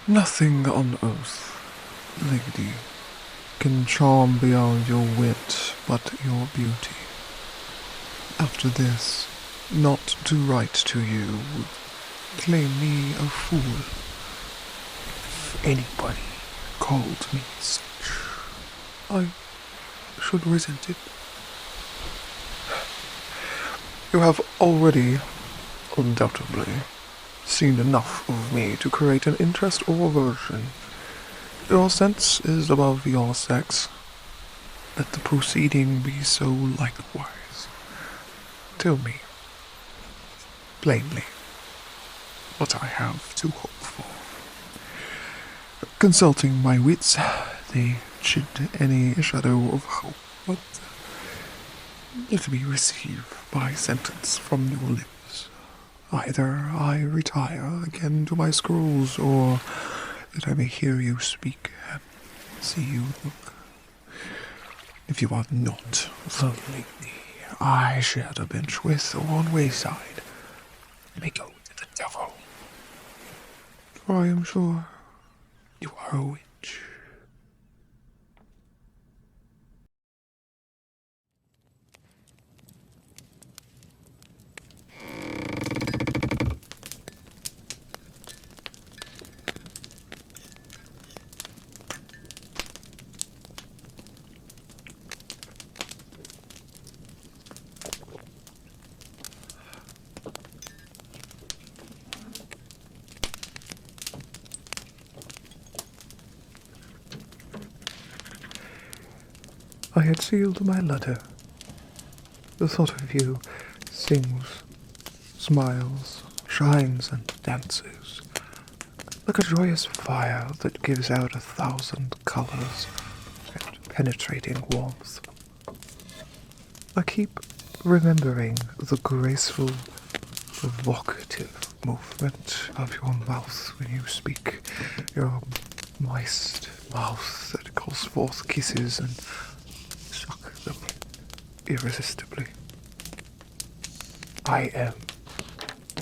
Nothing on earth, lady, can charm beyond your wit but your beauty. After this, not to write to you would claim me a fool. If anybody called me such, I should resent it. You have already, undoubtedly, seen enough of me to create an interest or aversion. Your sense is above your sex. Let the proceeding be so likewise. Tell me, plainly, what I have to hope for. Consulting my wits, they shed any shadow of hope, but let me receive my sentence from your lips. Either I retire again to my scrolls, or that I may hear you speak and see you look. If you are not the lady I shared a bench with on Wayside, may go to the devil. For I am sure you are a witch. I had sealed my letter. The thought of you sings, smiles, shines, and dances, like a joyous fire that gives out 1,000 colors and penetrating warmth. I keep remembering the graceful, evocative movement of your mouth when you speak, your moist mouth that calls forth kisses and suck them irresistibly. I am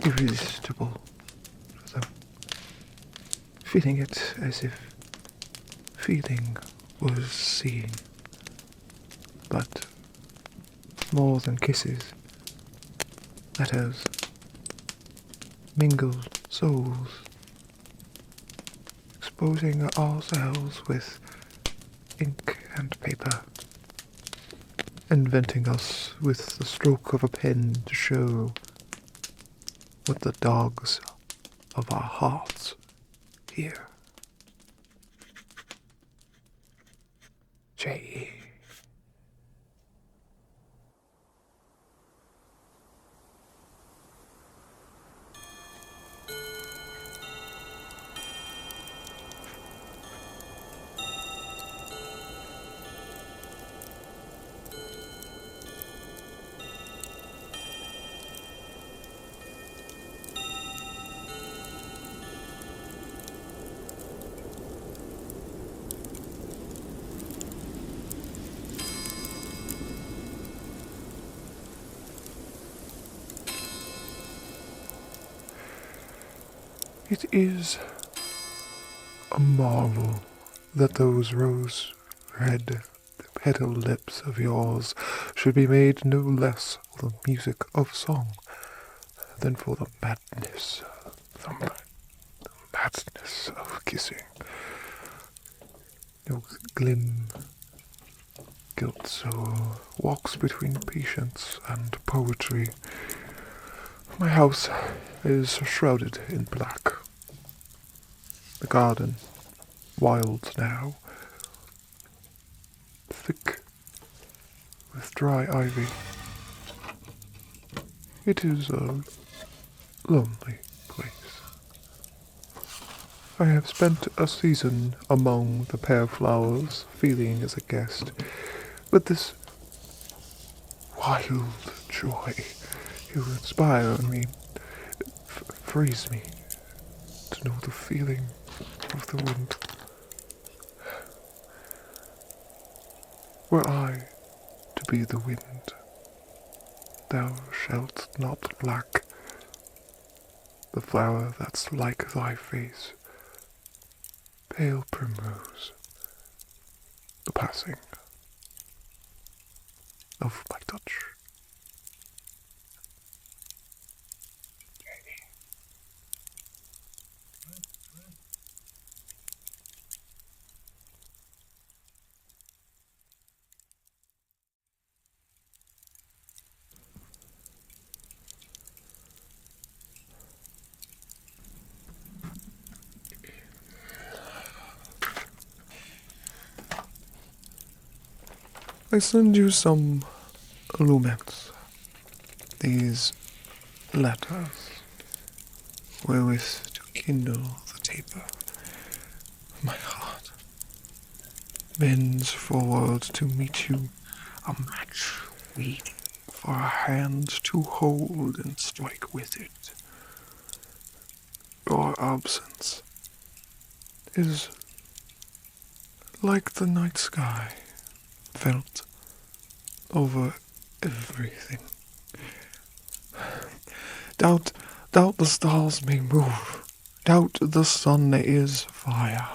irresistible to them, feeling it as if feeling was seeing. But more than kisses, letters, mingled souls, exposing ourselves with ink and paper, inventing us with the stroke of a pen to show what the dogs of our hearts hear. J.E. It is a marvel that those rose-red petal lips of yours should be made no less for the music of song than for the madness of kissing. Your glim gilt soul walks between patience and poetry. My house is shrouded in black. The garden, wild now, thick with dry ivy. It is a lonely place. I have spent a season among the pear flowers, feeling as a guest, but this wild joy you inspire in me frees me to know the feeling of the wind. Were I to be the wind, thou shalt not lack the flower that's like thy face, pale primrose, the passing of my touch. I send you some lumens, these letters, wherewith to kindle the taper of my heart. Bends forward to meet you, a match waiting for a hand to hold and strike with it. Your absence is like the night sky, felt over everything. Doubt the stars may move, doubt the sun is fire.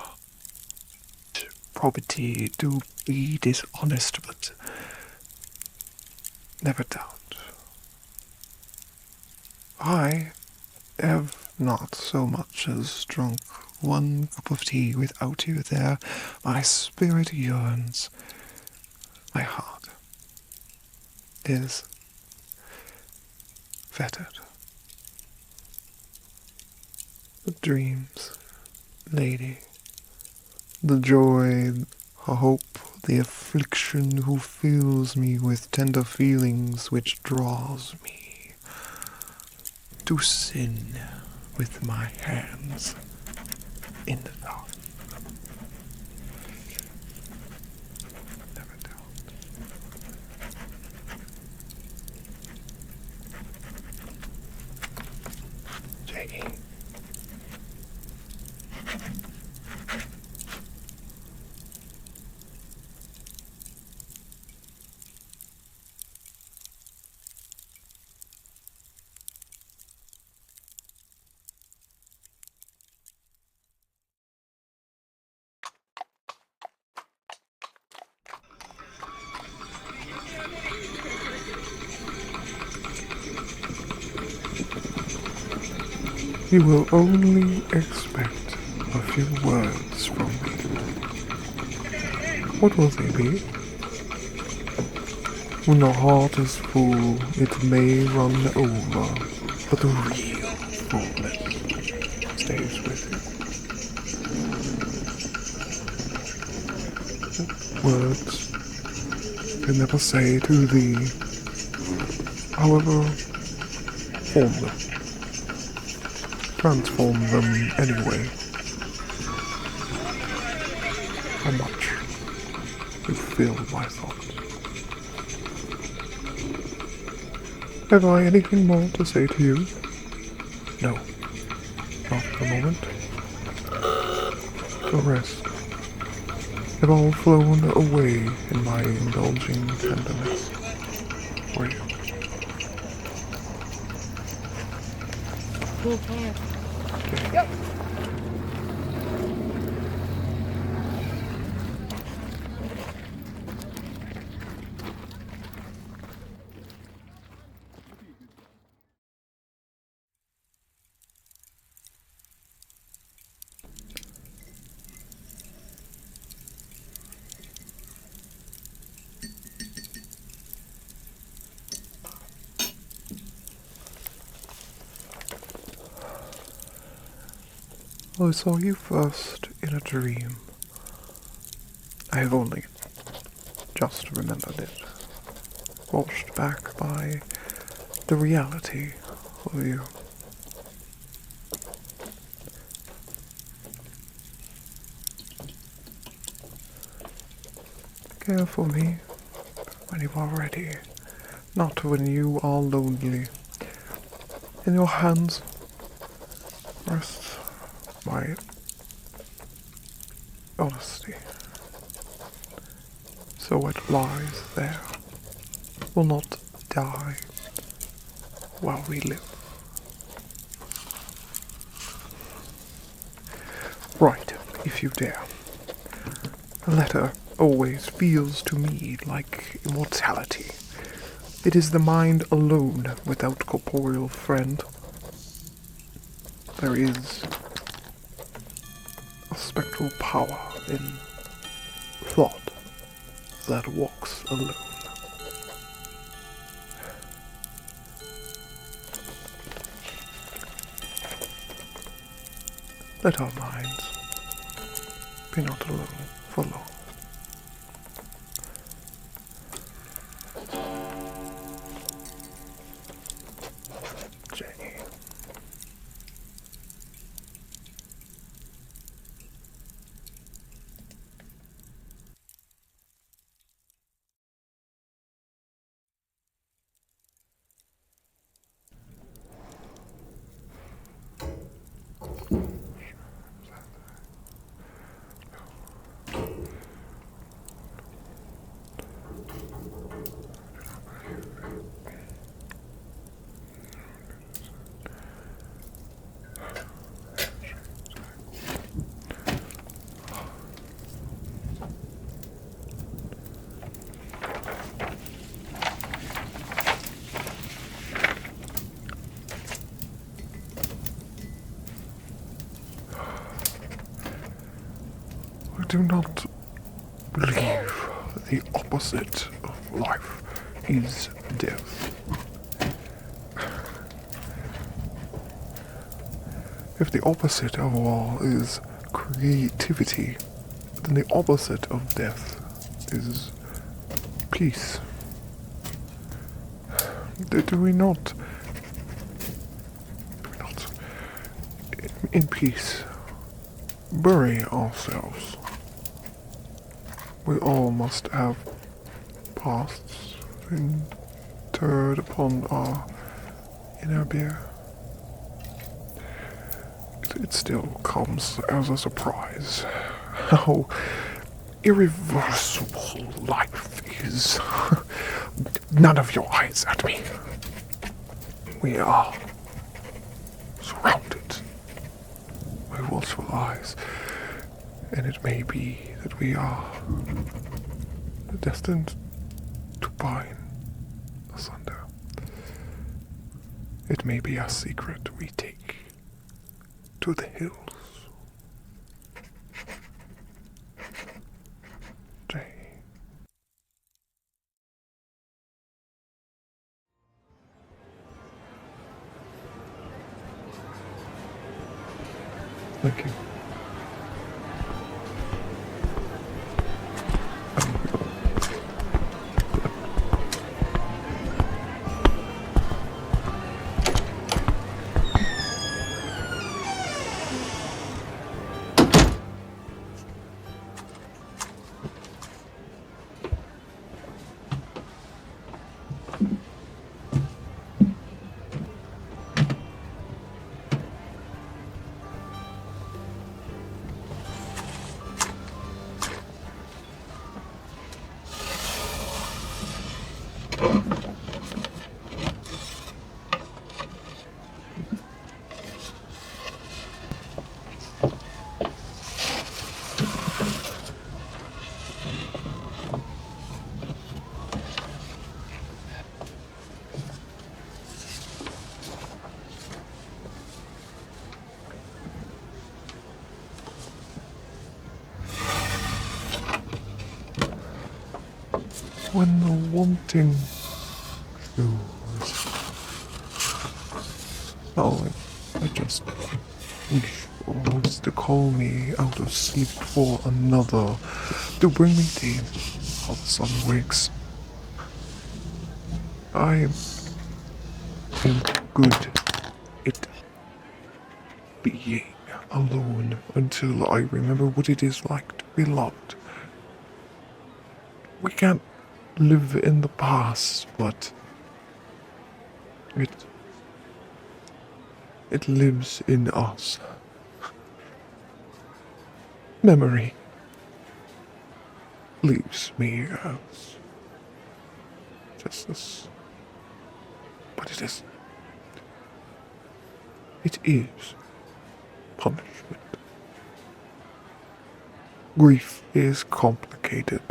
Probity to be dishonest, but never doubt. I have not so much as drunk one cup of tea without you there. My spirit yearns. My heart is fettered. The dreams, lady, the joy, the hope, the affliction, who fills me with tender feelings, which draws me to sin with my hands in the dark. Never doubt. Jackie. You will only expect a few words from me. What will they be? When the heart is full, it may run over, but the real fullness stays with it. Words can never say to thee, however, form them. Transform them anyway. How much you fill my thoughts. Have I anything more to say to you? No, not at the moment. The rest have all flown away in my indulging tenderness for you. Yep. I saw you first in a dream. I have only just remembered it, washed back by the reality of you. Care for me when you are ready, not when you are lonely. In your hands rests my honesty. So what lies there will not die while we live. Right, if you dare. A letter always feels to me like immortality. It is the mind alone without corporeal friend. There is a spectral power in thought that walks alone. Let our minds be not alone for long. Jane. I do not believe the opposite of life is death. If the opposite of all is creativity, then the opposite of death is peace. Do we not in peace bury ourselves? We all must have pasts interred upon our inner beer. It still comes as a surprise how irreversible life is. None of your eyes at me. We are surrounded by watchful eyes, and it may be that we are destined to pine asunder. It may be a secret we take to the hills. Jay. Thank you. When the wanting shows. Oh, I just wish was to call me out of sleep for another, to bring me tea while the sun wakes. I am good at being alone until I remember what it is like to be loved. We can't live in the past, but it lives in us. Memory leaves me as just this, but it is punishment. Grief is complicated.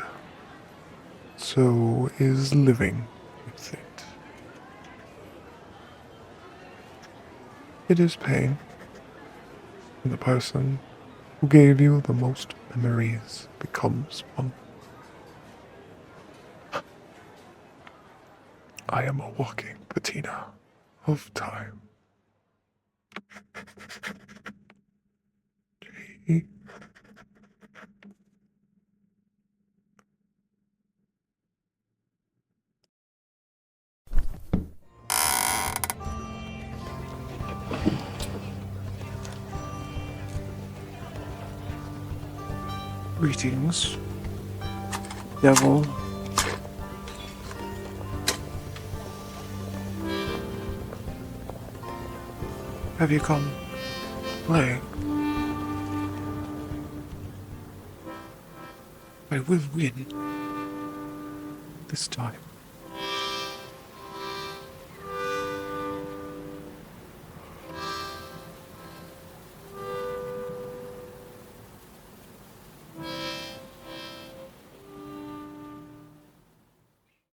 So is living with it. It is pain. And the person who gave you the most memories becomes one. I am a walking patina of time. Greetings, devil. Have you come playing? I will win. This time.